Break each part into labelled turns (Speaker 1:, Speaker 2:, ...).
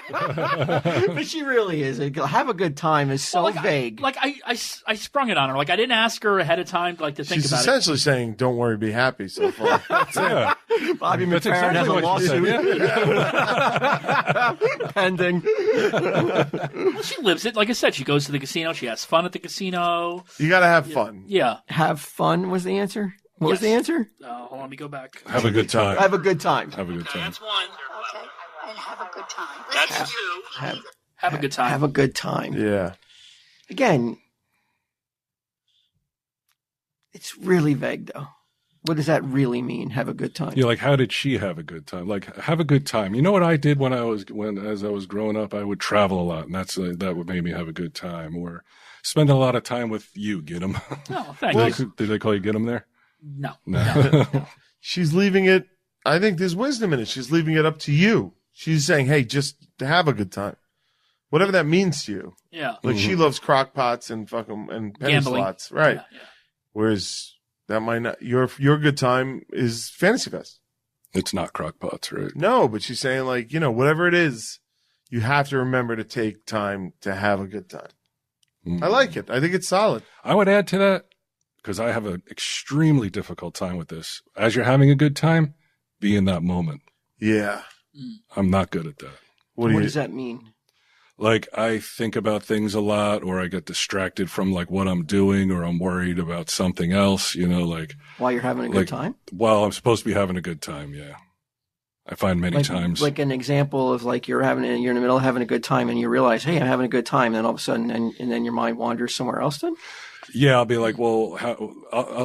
Speaker 1: 100.
Speaker 2: But she really is. Have a good time is so vague.
Speaker 3: I sprung it on her. Like, I didn't ask her ahead of time, like, to think
Speaker 1: She's
Speaker 3: about it.
Speaker 1: She's essentially saying, don't worry, be happy so far.
Speaker 4: Yeah.
Speaker 2: Bobby McFerrin has a lawsuit. Pending.
Speaker 3: Well, she lives it. Like I said, she goes to the casino. She has fun at the casino.
Speaker 1: You got to have fun.
Speaker 3: Yeah.
Speaker 2: Have fun was the answer? What was the answer?
Speaker 3: Hold on, let me go back.
Speaker 4: Have a good time.
Speaker 2: Have a good time.
Speaker 4: Have a good time.
Speaker 3: That's one.
Speaker 5: Okay. And have a good time.
Speaker 3: That's two. Have a good time.
Speaker 2: Have a good time.
Speaker 1: Yeah.
Speaker 2: Again, it's really vague, though. What does that really mean? Have a good time.
Speaker 4: Yeah, like how did she have a good time? Like have a good time. You know what I did as I was growing up? I would travel a lot, and that would make me have a good time. Or spend a lot of time with you, Git'em.
Speaker 3: Oh, thank you.
Speaker 4: Did they call you Git'em there?
Speaker 3: No.
Speaker 1: She's leaving it. I think there's wisdom in it. She's leaving it up to you. She's saying, hey, just have a good time. Whatever that means to you.
Speaker 3: Yeah.
Speaker 1: Like she loves crock pots and penny
Speaker 3: Gambling.
Speaker 1: slots. Right.
Speaker 3: Yeah.
Speaker 1: Whereas that might not, your good time is Fantasy Fest.
Speaker 4: It's not crockpots, right?
Speaker 1: No, but she's saying like, whatever it is, you have to remember to take time to have a good time. I like it. I think it's solid.
Speaker 4: I would add to that, because I have an extremely difficult time with this. As you're having a good time, be in that moment.
Speaker 1: Yeah.
Speaker 4: I'm not good at that.
Speaker 2: What does that mean?
Speaker 4: Like, I think about things a lot, or I get distracted from like what I'm doing, or I'm worried about something else, like.
Speaker 2: While you're having a good time?
Speaker 4: While I'm supposed to be having a good time, yeah. I find many times.
Speaker 2: Like an example of like you're in the middle of having a good time and you realize, hey, I'm having a good time. And then all of a sudden, and then your mind wanders somewhere else then?
Speaker 4: Yeah, I'll be like, well,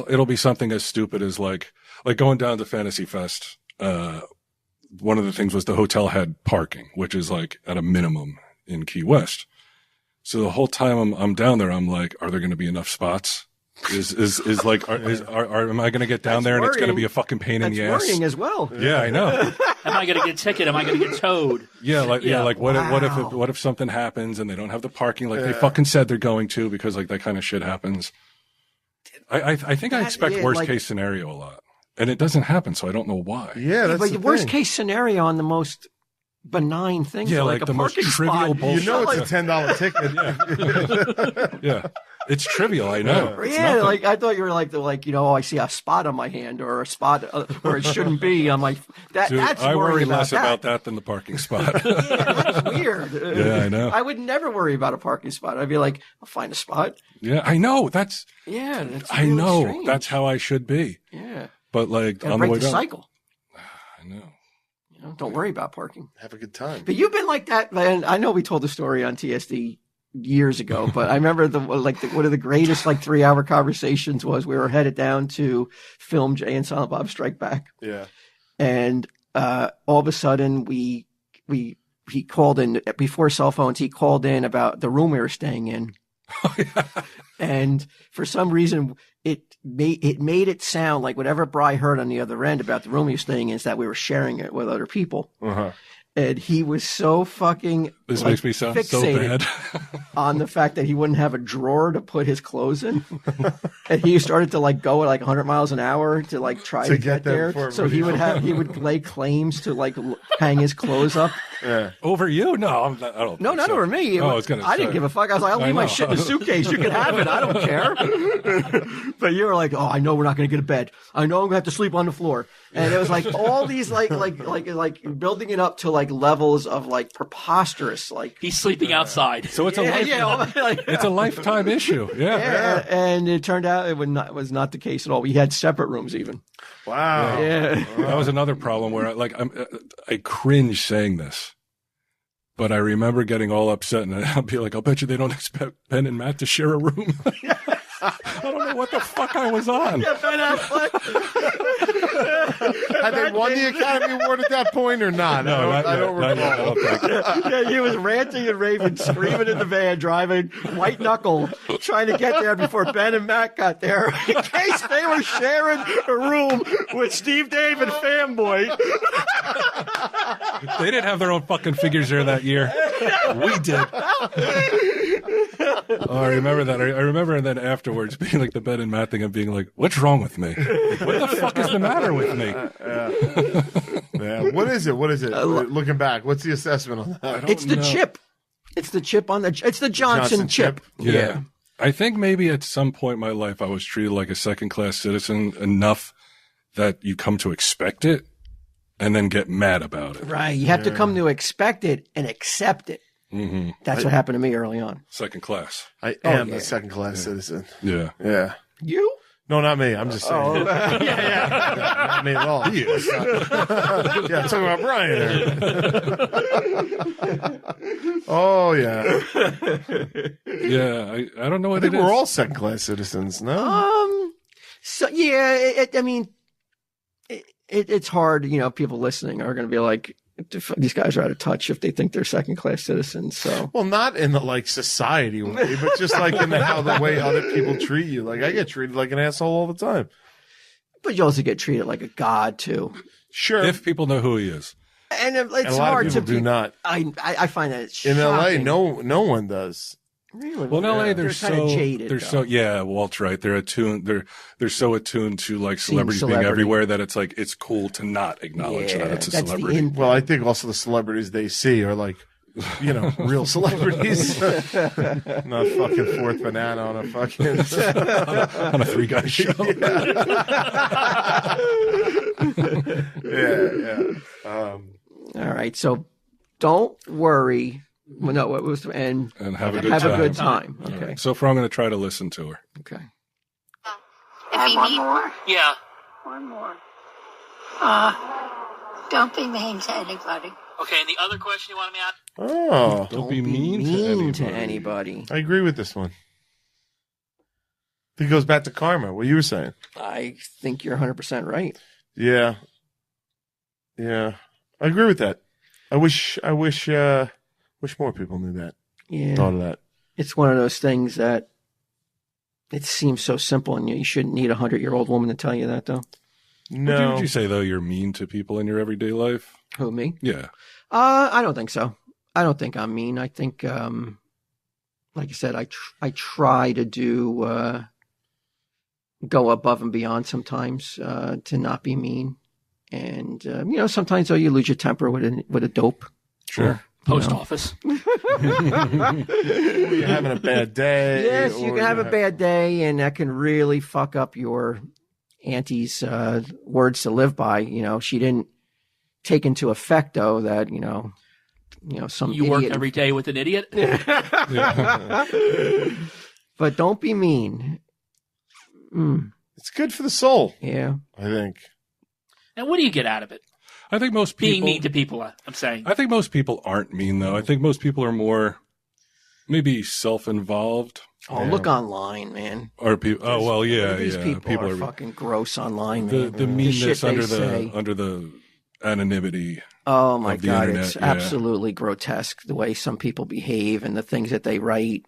Speaker 4: it'll be something as stupid as like going down to Fantasy Fest. One of the things was the hotel had parking, which is like at a minimum in Key West. So the whole time I'm down there, I'm like, are there going to be enough spots? Am I going to get down there and it's going to be a fucking pain in the ass?
Speaker 2: That's worrying as well.
Speaker 4: Yeah, I know.
Speaker 3: Am I going to get a ticket? Am I going to get towed?
Speaker 4: Yeah, what if something happens and they don't have the parking like they fucking said they're going to, because like that kind of shit happens. I think I expect worst case scenario a lot, and it doesn't happen, so I don't know why.
Speaker 1: Yeah, that's
Speaker 2: but the worst case scenario on the most benign things, like
Speaker 4: the
Speaker 2: a
Speaker 4: most
Speaker 2: parking
Speaker 4: trivial
Speaker 2: spot.
Speaker 4: bullshit.
Speaker 1: It's a $10 ticket.
Speaker 4: Yeah, it's trivial. I know.
Speaker 2: Yeah, like I thought you were like I see a spot on my hand or a spot where it shouldn't be. I'm like that.
Speaker 4: Dude,
Speaker 2: that's
Speaker 4: I worry less
Speaker 2: that.
Speaker 4: about that than the parking spot.
Speaker 2: Yeah, that's weird.
Speaker 4: Yeah, I know.
Speaker 2: I would never worry about a parking spot. I'd be like, I'll find a spot.
Speaker 4: Yeah, I know. That's
Speaker 2: really
Speaker 4: I know.
Speaker 2: strange.
Speaker 4: That's how I should be.
Speaker 2: Yeah,
Speaker 4: but like
Speaker 2: gotta
Speaker 4: on
Speaker 2: break
Speaker 4: the way down,
Speaker 2: cycle.
Speaker 4: I know.
Speaker 2: Don't worry about parking.
Speaker 1: Have a good time.
Speaker 2: But you've been like that, man. I know we told the story on TSD years ago, but I remember one of the greatest 3-hour conversations was we were headed down to film Jay and Silent Bob Strike Back.
Speaker 1: Yeah.
Speaker 2: And all of a sudden he called in before cell phones. He called in about the room we were staying in.
Speaker 4: Oh, yeah.
Speaker 2: And for some reason, it made it sound like whatever Bry heard on the other end about the room he was staying in is that we were sharing it with other people.
Speaker 1: Uh-huh.
Speaker 2: And he was so fucking
Speaker 4: This makes me sound so bad.
Speaker 2: on the fact that he wouldn't have a drawer to put his clothes in. And he started to go at 100 miles an hour to try to get there. So he would lay claims to hang his clothes up.
Speaker 1: Yeah.
Speaker 4: Over you? No, I don't.
Speaker 2: No, not over me.
Speaker 4: I
Speaker 2: didn't give a fuck. I was like, I'll leave my shit in the suitcase. You can have it. I don't care. But you were like, oh, I know we're not going to get a bed. I know I'm going to have to sleep on the floor. And it was all these like building it up to levels of preposterous.
Speaker 3: He's sleeping outside.
Speaker 4: So it's it's a lifetime issue. Yeah.
Speaker 2: And it turned out it was not the case at all. We had separate rooms even.
Speaker 1: Wow.
Speaker 2: Yeah.
Speaker 4: That was another problem where I cringe saying this, but I remember getting all upset and I'll be like, I'll bet you they don't expect Ben and Matt to share a room. I don't know what the fuck I was on.
Speaker 2: Yeah, Ben Affleck.
Speaker 1: Had they won the Academy Award at that point or not?
Speaker 4: No,
Speaker 1: I don't recall.
Speaker 2: Yeah, he was ranting and raving, screaming in the van, driving white knuckle, trying to get there before Ben and Matt got there in case they were sharing a room with Steve Dave and Fanboy.
Speaker 4: They didn't have their own fucking figures there that year. We did. Oh, I remember that. I remember then afterwards being the Ben and Matt thing and being like, what's wrong with me? What the fuck is the matter with me?
Speaker 1: Yeah. What is it? Looking back, what's the assessment on that?
Speaker 2: It's the chip. It's the chip on it's the Johnson chip.
Speaker 4: Yeah. I think maybe at some point in my life I was treated like a second-class citizen enough that you come to expect it and then get mad about it.
Speaker 2: Right. You have to come to expect it and accept it. Mm-hmm. That's what happened to me early on.
Speaker 4: Second class.
Speaker 1: I am a second-class citizen.
Speaker 4: Yeah.
Speaker 1: Yeah.
Speaker 2: You?
Speaker 1: No, not me. I'm just saying. Not me at all. He is. Yeah, I'm talking about Brian there. Oh, yeah.
Speaker 4: Yeah, I don't know what
Speaker 1: I think
Speaker 4: it is.
Speaker 1: we're all second-class citizens, no?
Speaker 2: So, yeah, I mean, it's hard. You know, people listening are going to be like, these guys are out of touch if they think they're second-class citizens. So,
Speaker 1: well, not in the like society way, but just like in the way other people treat you. Like I get treated like an asshole all the time.
Speaker 2: But you also get treated like a god too.
Speaker 1: Sure,
Speaker 4: if people know who he is,
Speaker 2: and it's
Speaker 1: a lot
Speaker 2: hard
Speaker 1: of people
Speaker 2: to
Speaker 1: do not.
Speaker 2: I find that it's
Speaker 1: in
Speaker 2: shocking.
Speaker 1: LA. No one does.
Speaker 2: Really?
Speaker 4: Well, in LA, they're
Speaker 2: so jaded.
Speaker 4: They're so yeah. Walt's right. They're attuned. They're so attuned to like celebrities being
Speaker 2: celebrity.
Speaker 4: everywhere that it's like it's cool to not acknowledge that it's a celebrity.
Speaker 1: Well, I think also the celebrities they see are like, you know, real celebrities, not fucking fourth banana on a fucking
Speaker 4: on a 3-guy show.
Speaker 1: Yeah.
Speaker 2: All right. So don't worry. Well, no, it was and
Speaker 4: have a
Speaker 2: good time. Okay.
Speaker 4: Right. So far, I'm going to try to listen to her.
Speaker 2: Okay.
Speaker 5: If you need
Speaker 6: more.
Speaker 3: Yeah.
Speaker 5: One more. Don't be mean to anybody.
Speaker 3: Okay, and the other question you wanted me to ask?
Speaker 1: Oh,
Speaker 4: don't be mean
Speaker 2: to anybody.
Speaker 1: I agree with this one. It goes back to karma. What you were saying.
Speaker 2: I think you're 100% right.
Speaker 1: Yeah. I agree with that. I wish more people knew that.
Speaker 2: Yeah.
Speaker 1: Thought of that.
Speaker 2: It's one of those things that it seems so simple, and you shouldn't need a 100-year-old woman to tell you that, though.
Speaker 1: No.
Speaker 4: Would you say though you're mean to people in your everyday life?
Speaker 2: Who, me?
Speaker 4: Yeah.
Speaker 2: I don't think so. I don't think I'm mean. I think, like I said, I try to do go above and beyond sometimes to not be mean, and you know, sometimes though you lose your temper with a dope.
Speaker 4: Sure.
Speaker 3: Post office.
Speaker 1: You're having a bad day.
Speaker 2: Yes, you can have a bad day, and that can really fuck up your auntie's words to live by. You know, she didn't take into effect though that you know some
Speaker 3: you
Speaker 2: idiot.
Speaker 3: work every day with an idiot.
Speaker 2: But don't be mean.
Speaker 1: It's good for the soul.
Speaker 2: Yeah,
Speaker 1: I think.
Speaker 3: And what do you get out of it?
Speaker 4: I think most people
Speaker 3: Being mean to people, I'm saying.
Speaker 4: I think most people aren't mean though. I think most people are more maybe self-involved.
Speaker 2: Oh, look online, man.
Speaker 4: Or people. Oh well, yeah,
Speaker 2: These
Speaker 4: yeah.
Speaker 2: people are fucking gross online, man.
Speaker 4: The meanness
Speaker 2: shit
Speaker 4: under the anonymity.
Speaker 2: Oh my
Speaker 4: of the
Speaker 2: God,
Speaker 4: internet,
Speaker 2: it's
Speaker 4: yeah.
Speaker 2: absolutely grotesque the way some people behave and the things that they write.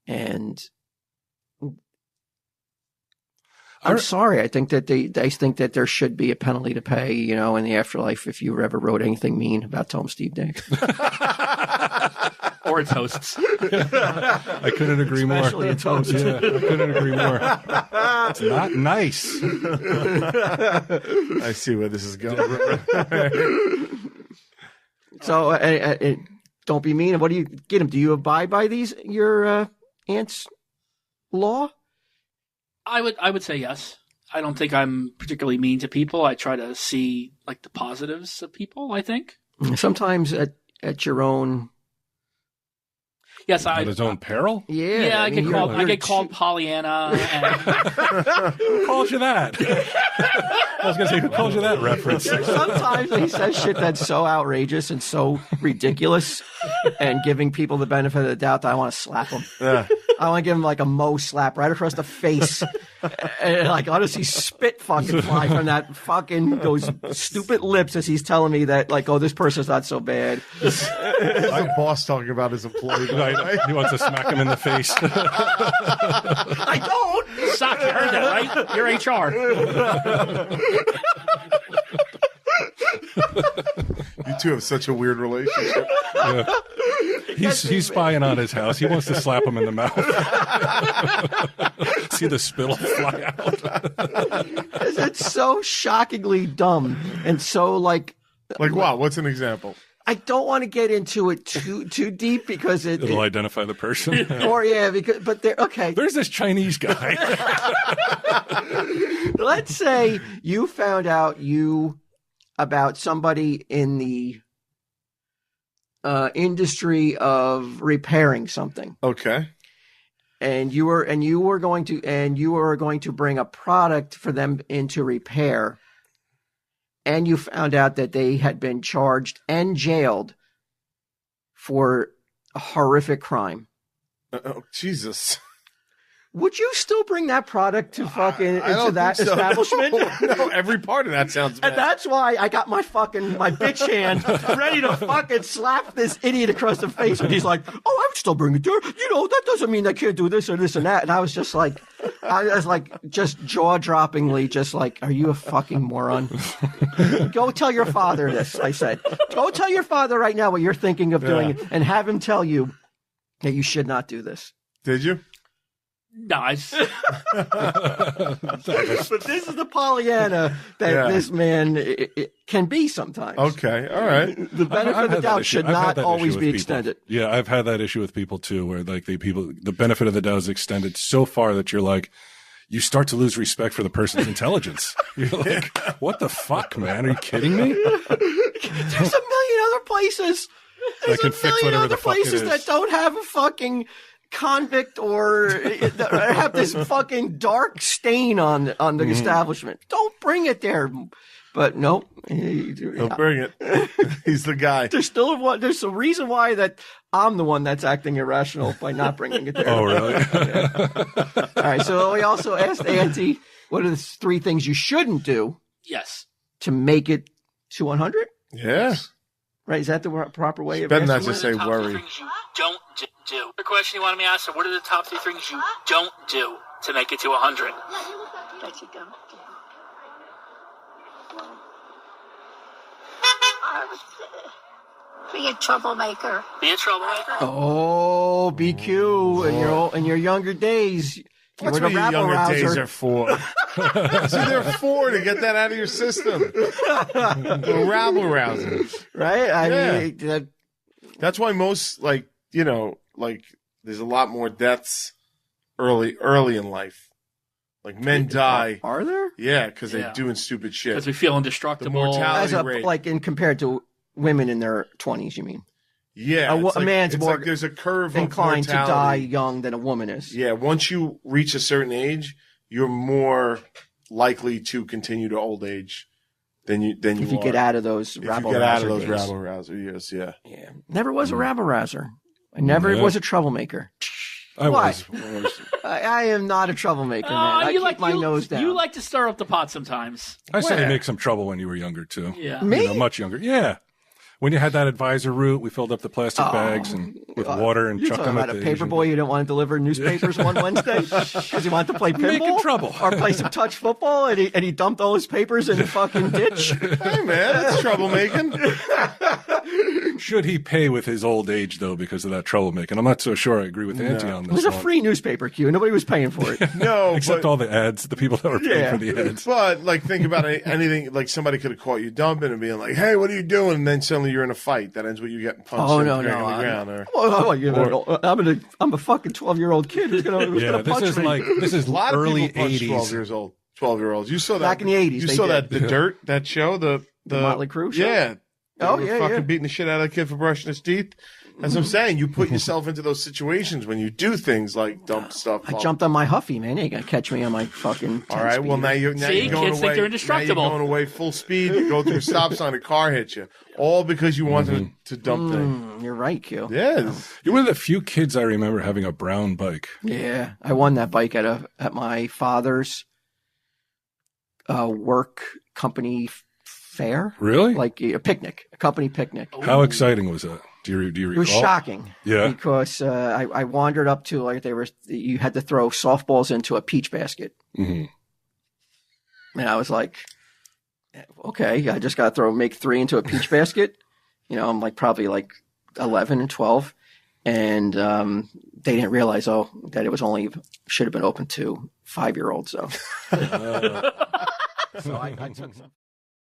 Speaker 2: And I'm sorry. I think that they think that there should be a penalty to pay, you know, in the afterlife if you ever wrote anything mean about Tom Steve Day.
Speaker 3: Or its hosts.
Speaker 4: I couldn't agree more.
Speaker 2: Especially its host.
Speaker 4: Yeah, I couldn't agree more. It's not nice.
Speaker 1: I see where this is going.
Speaker 2: So don't be mean. What do you get him? Do you abide by your aunt's law?
Speaker 3: I would say yes. I don't think I'm particularly mean to people. I try to see like the positives of people, I think.
Speaker 2: Sometimes at your own.
Speaker 3: Yes,
Speaker 4: At his own peril?
Speaker 2: Yeah.
Speaker 3: I get called Pollyanna. And
Speaker 4: Who calls you that? I was going to say, who calls you that reference?
Speaker 2: Sometimes he says shit that's so outrageous and so ridiculous, and giving people the benefit of the doubt that I want to slap him.
Speaker 1: Yeah.
Speaker 2: I want to give him like a Mo slap right across the face, and like honestly spit fucking fly from that fucking those stupid lips as he's telling me that like, oh, this person's not so bad.
Speaker 1: This is the boss talking about his employee.
Speaker 4: Right. He wants to smack him in the face.
Speaker 2: I don't.
Speaker 3: Sock, you heard that, right? You're HR.
Speaker 1: You two have such a weird relationship.
Speaker 4: Yeah. He's spying on his house. He wants to slap him in the mouth. See the spittle fly out.
Speaker 2: It's so shockingly dumb and so like
Speaker 1: Like what? What's an example?
Speaker 2: I don't want to get into it too deep because
Speaker 4: It'll identify the person.
Speaker 2: but they're okay.
Speaker 4: There's this Chinese guy.
Speaker 2: Let's say you found out about somebody in the industry of repairing something.
Speaker 1: Okay.
Speaker 2: And you were going to bring a product for them into repair. And you found out that they had been charged and jailed for a horrific crime.
Speaker 1: Oh, Jesus.
Speaker 2: Would you still bring that product to fucking into that establishment?
Speaker 1: No, every part of that sounds bad.
Speaker 2: And that's why I got my bitch hand ready to fucking slap this idiot across the face. And he's like, "Oh, I would still bring it there. That doesn't mean I can't do this or this and that." And I was just jaw-droppingly just like, "Are you a fucking moron?" Go tell your father this, I said. Go tell your father right now what you're thinking of doing and have him tell you that you should not do this.
Speaker 1: Did you?
Speaker 3: Nice.
Speaker 2: But this is the Pollyanna that this man it can be sometimes.
Speaker 1: Okay, all right.
Speaker 2: The benefit of the doubt should not always be extended.
Speaker 4: Yeah, I've had that issue with people too, where like the benefit of the doubt is extended so far that you're like, you start to lose respect for the person's intelligence. You're like, what the fuck, man? Are you kidding me?
Speaker 2: There's a million other places. There's
Speaker 4: can
Speaker 2: a
Speaker 4: fix
Speaker 2: million
Speaker 4: whatever
Speaker 2: other
Speaker 4: the fuck it
Speaker 2: places
Speaker 4: is.
Speaker 2: that don't have a fucking convict or have this fucking dark stain on the establishment. Don't bring it there. But no,
Speaker 1: Don't bring it. He's the guy.
Speaker 2: There's a reason why that I'm the one that's acting irrational by not bringing it there.
Speaker 4: Oh, really?
Speaker 2: All right. So we also asked Auntie, what are the 3 things you shouldn't do
Speaker 3: Yes.
Speaker 2: to make it to 100?
Speaker 1: Yeah.
Speaker 2: Right? Is that the proper way of
Speaker 1: Better not
Speaker 2: asking
Speaker 1: to
Speaker 2: it?
Speaker 1: say
Speaker 3: Top
Speaker 1: worry.
Speaker 3: 3 things you don't do. The question you wanted me to ask, so what are the top 3 things you don't do to make it to 100?
Speaker 5: That you don't do. Be a troublemaker.
Speaker 3: Be a troublemaker.
Speaker 2: Oh, BQ in your younger days. You
Speaker 1: That's
Speaker 2: were
Speaker 1: what
Speaker 2: the
Speaker 1: your younger days
Speaker 2: rabble-rouser.
Speaker 1: are for. See, they're for to get that out of your system. The rabble rousing.
Speaker 2: Right? I
Speaker 1: Yeah.
Speaker 2: mean,
Speaker 1: That's why most, there's a lot more deaths early in life. Like men die.
Speaker 2: are there?
Speaker 1: Yeah, because
Speaker 3: Yeah.
Speaker 1: they're doing stupid shit.
Speaker 3: Because we feel indestructible.
Speaker 1: The mortality-
Speaker 2: As
Speaker 1: rate.
Speaker 2: like in compared to women in their 20s, you mean?
Speaker 1: Yeah,
Speaker 2: A man's
Speaker 1: it's
Speaker 2: more
Speaker 1: like there's a curve
Speaker 2: Inclined
Speaker 1: of
Speaker 2: to die
Speaker 1: mortality.
Speaker 2: young than a woman is.
Speaker 1: Yeah, once you reach a certain age, you're more likely to continue to old age than you
Speaker 2: If you
Speaker 1: are.
Speaker 2: get out of those
Speaker 1: If you
Speaker 2: rabble
Speaker 1: get out of
Speaker 2: rouser
Speaker 1: those
Speaker 2: days.
Speaker 1: rabble rouser years, yeah.
Speaker 2: Yeah. Never was a rabble rouser. I never
Speaker 4: Yeah.
Speaker 2: was a troublemaker.
Speaker 4: I
Speaker 2: Why?
Speaker 4: was.
Speaker 2: I am not a troublemaker, man. I keep my nose down.
Speaker 3: You like to stir up the pot sometimes.
Speaker 4: I saw you
Speaker 1: Where?
Speaker 4: make some trouble when you were younger too.
Speaker 3: Yeah.
Speaker 2: Me?
Speaker 4: You know, much younger. Yeah. When you had that advisor route, we filled up the plastic bags and with water and
Speaker 2: You're
Speaker 4: chucked
Speaker 2: talking
Speaker 4: them
Speaker 2: about
Speaker 4: at
Speaker 2: a
Speaker 4: the
Speaker 2: paper
Speaker 4: Asian-
Speaker 2: boy you don't want to deliver newspapers one Wednesday because he wanted to play pinball
Speaker 4: Making trouble.
Speaker 2: or play some touch football and he dumped all his papers in the fucking ditch.
Speaker 1: Hey man, that's troublemaking.
Speaker 4: Should he pay with his old age though because of that troublemaking? I'm not so sure I agree with Auntie on
Speaker 2: It
Speaker 4: this
Speaker 2: was a
Speaker 4: one.
Speaker 2: free newspaper, Q. Nobody was paying for it.
Speaker 1: No,
Speaker 4: Except
Speaker 1: but,
Speaker 4: all the ads, the people that were paying
Speaker 2: Yeah.
Speaker 4: for the ads.
Speaker 1: but like think about it, anything like somebody could have caught you dumping and being like, "Hey, what are you doing?" And then suddenly you're in a fight that ends with you getting punched
Speaker 2: Oh
Speaker 1: and
Speaker 2: no,
Speaker 1: dragged
Speaker 2: no!
Speaker 1: on the ground. Or
Speaker 2: I'm a fucking 12-year-old kid who's gonna
Speaker 4: Yeah,
Speaker 2: punch
Speaker 4: this is
Speaker 2: me.
Speaker 4: like this is
Speaker 1: a lot of
Speaker 4: early
Speaker 1: people punch
Speaker 4: 80s.
Speaker 1: 12-year-olds. You saw that
Speaker 2: Back in the 80s,
Speaker 1: You
Speaker 2: they
Speaker 1: saw
Speaker 2: did.
Speaker 1: that the Dirt that show the
Speaker 2: Motley Crue show?
Speaker 1: Yeah. They
Speaker 2: Oh,
Speaker 1: were
Speaker 2: yeah,
Speaker 1: fucking
Speaker 2: yeah.
Speaker 1: beating the shit out of that kid for brushing his teeth. As I'm saying, you put yourself into those situations when you do things like dump stuff.
Speaker 2: I
Speaker 1: off.
Speaker 2: jumped on my Huffy, man. You ain't gonna catch me on my fucking.
Speaker 1: All right. Well, now you're
Speaker 3: See,
Speaker 1: going
Speaker 3: kids think
Speaker 1: away.
Speaker 3: they're
Speaker 1: Now
Speaker 3: indestructible.
Speaker 1: you're going away full speed. You go through a stop sign, a car hits you, all because you wanted to dump things.
Speaker 2: You're right, Q.
Speaker 1: Yeah.
Speaker 4: You're one of the few kids I remember having a brown bike.
Speaker 2: Yeah, I won that bike at my father's work company fair,
Speaker 4: Really?
Speaker 2: like a picnic, a company picnic.
Speaker 4: How exciting was that? Do you
Speaker 2: It
Speaker 4: recall?
Speaker 2: was shocking.
Speaker 4: Yeah.
Speaker 2: Because I wandered up to you had to throw softballs into a peach basket,
Speaker 4: Mhm.
Speaker 2: and I was like, okay, I just got to make 3 into a peach basket. You know, I'm like probably like 11 and 12, and they didn't realize that it was should have been open to 5-year-olds. So, so I took some.